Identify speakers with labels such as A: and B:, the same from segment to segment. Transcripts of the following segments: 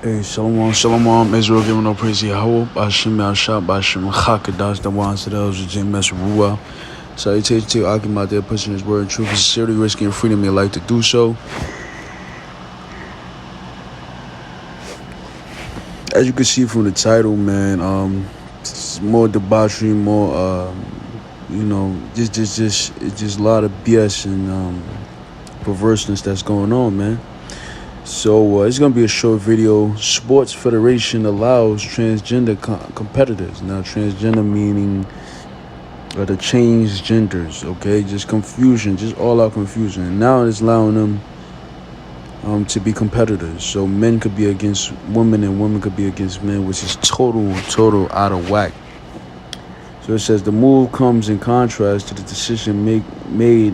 A: Hey, Shalom, Shalom, Israel, giving no praise to Yahweh, Bashim Yahshua, Bashim Chakadash, the one to those, Jim Mesruah. Salutation to Akim out there, pushing his word in truth and sincerity, risking freedom, may like to do so. As you can see from the title, man, it's more debauchery, more, just a lot of BS and perverseness that's going on, man. So it's going to be a short video. Sports Federation allows transgender competitors. Now, transgender meaning the changed genders, okay? Just confusion, just all-out confusion. And now it's allowing them to be competitors. So men could be against women and women could be against men, which is total out of whack. So it says the move comes in contrast to the decision made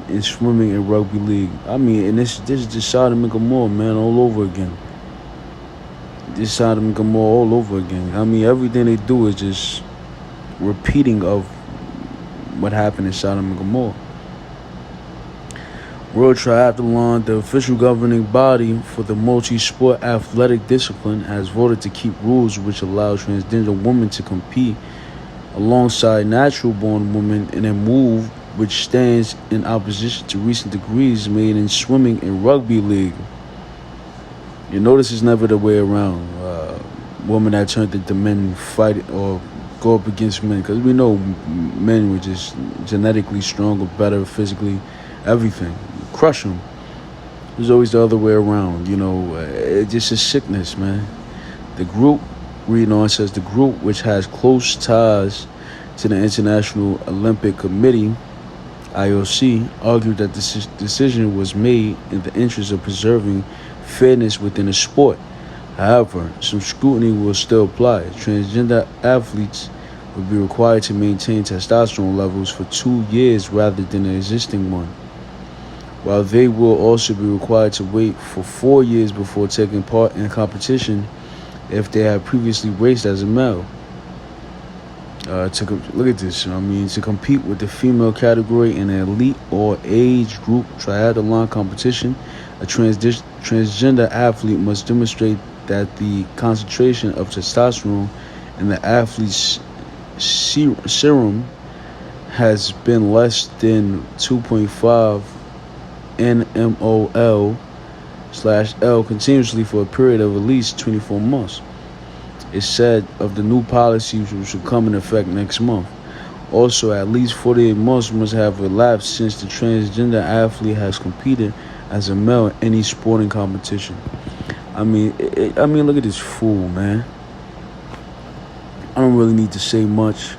A: in swimming and rugby league. I mean, and this is just Sodom and Gomorrah, man, all over again. This Sodom and Gomorrah all over again. I mean, everything they do is just repeating of what happened in Sodom and Gomorrah. World Triathlon, the official governing body for the multi-sport athletic discipline, has voted to keep rules which allow transgender women to compete alongside natural-born women in a move which stands in opposition to recent decrees made in swimming and rugby league. You notice it's never the way around. Women that turned into men fight or go up against men, because we know men were just genetically stronger, better physically, everything. Crush them. There's always the other way around. It's just a sickness, man. The group, reading on, says the group, which has close ties to the International Olympic Committee, IOC, argued that this decision was made in the interest of preserving fairness within the sport. However, some scrutiny will still apply. Transgender athletes will be required to maintain testosterone levels for 2 years rather than the existing one, while they will also be required to wait for 4 years before taking part in competition if they have previously raced as a male. Look at this. To compete with the female category in an elite or age group triathlon competition, a transgender athlete must demonstrate that the concentration of testosterone in the athlete's serum has been less than 2.5 nmol/L continuously for a period of at least 24 months. It's said of the new policy, which will come in effect next month. Also, at least 48 months must have elapsed since the transgender athlete has competed as a male in any sporting competition. I mean, look at this fool, man. I don't really need to say much.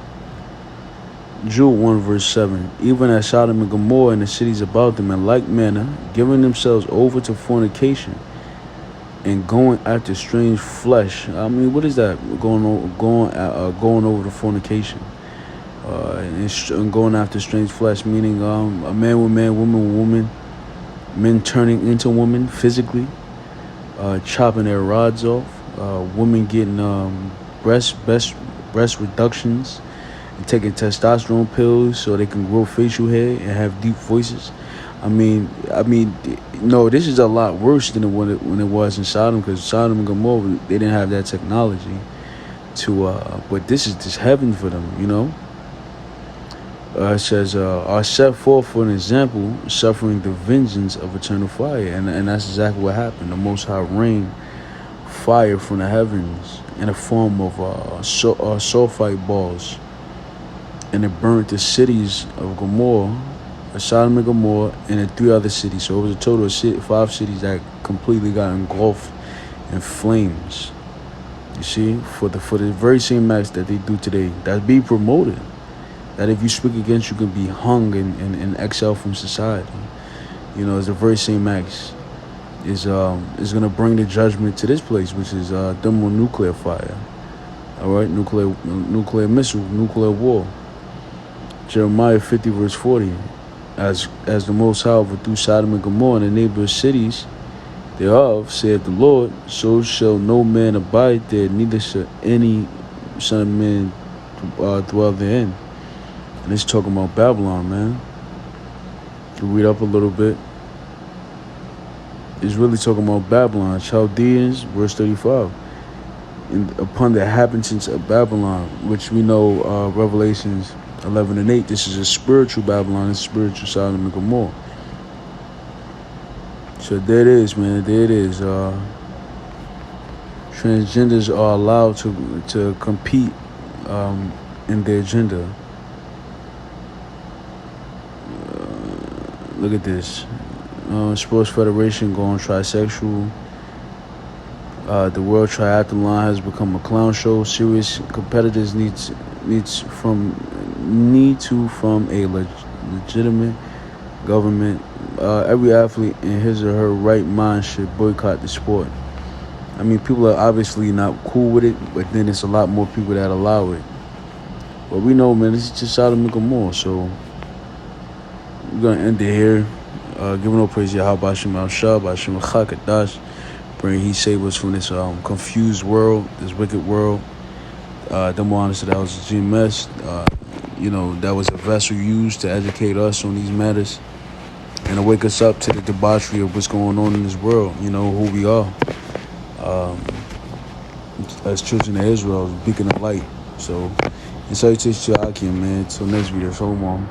A: Jude 1 verse 7. Even as Sodom and Gomorrah and the cities about them in like manner, giving themselves over to fornication and going after strange flesh. I mean, what is that? Going over to fornication and going after strange flesh, meaning a man with man, woman with woman, men turning into women physically, chopping their rods off, women getting breast reductions, and taking testosterone pills so they can grow facial hair and have deep voices. I mean, no, this is a lot worse than when it was in Sodom, because Sodom and Gomorrah, they didn't have that technology but this is just heaven for them, It says, are set forth for an example, suffering the vengeance of eternal fire. And that's exactly what happened. The Most High rained fire from the heavens in the form of sulfite balls, and it burnt the cities of Gomorrah, Sodom and Gomorrah, and the 3 other cities. So it was a total of 5 cities that completely got engulfed in flames. You see, for the very same acts that they do today, that be promoted. That if you speak against, you can be hung and exiled from society. It's the very same acts is gonna bring the judgment to this place, which is thermonuclear fire. All right, nuclear missile, nuclear war. Jeremiah 50 verse 40. As the Most High overthrew Sodom and Gomorrah and the neighboring cities thereof, saith the Lord, so shall no man abide there, neither shall any son of man dwell therein. And it's talking about Babylon, man. You read up a little bit. is really talking about Babylon, Chaldeans, verse 35. And upon the inhabitants of Babylon, which we know, Revelations 11 and 8, this is a spiritual Babylon, it's spiritual Sodom and Gomorrah. So there it is, man. There it is. Transgenders are allowed to compete in their gender. Look at this. Sports Federation going trisexual. The World Triathlon has become a clown show. Serious competitors need from a legitimate government. Every athlete in his or her right mind should boycott the sport. I mean, people are obviously not cool with it, but then it's a lot more people that allow it. But we know, man, this is just Sodom and Gomorrah, so we're going to end it here. Giving all praise to Yahweh Hashem Al-Shab, Hashem Al-Chakadash. Praying He save us from this confused world, this wicked world. Double honors to that was a GMS. That was a vessel used to educate us on these matters and to wake us up to the debauchery of what's going on in this world, who we are. As children of Israel, beacon of light. So, in salutation to Akim, man. Till next video. Shalom.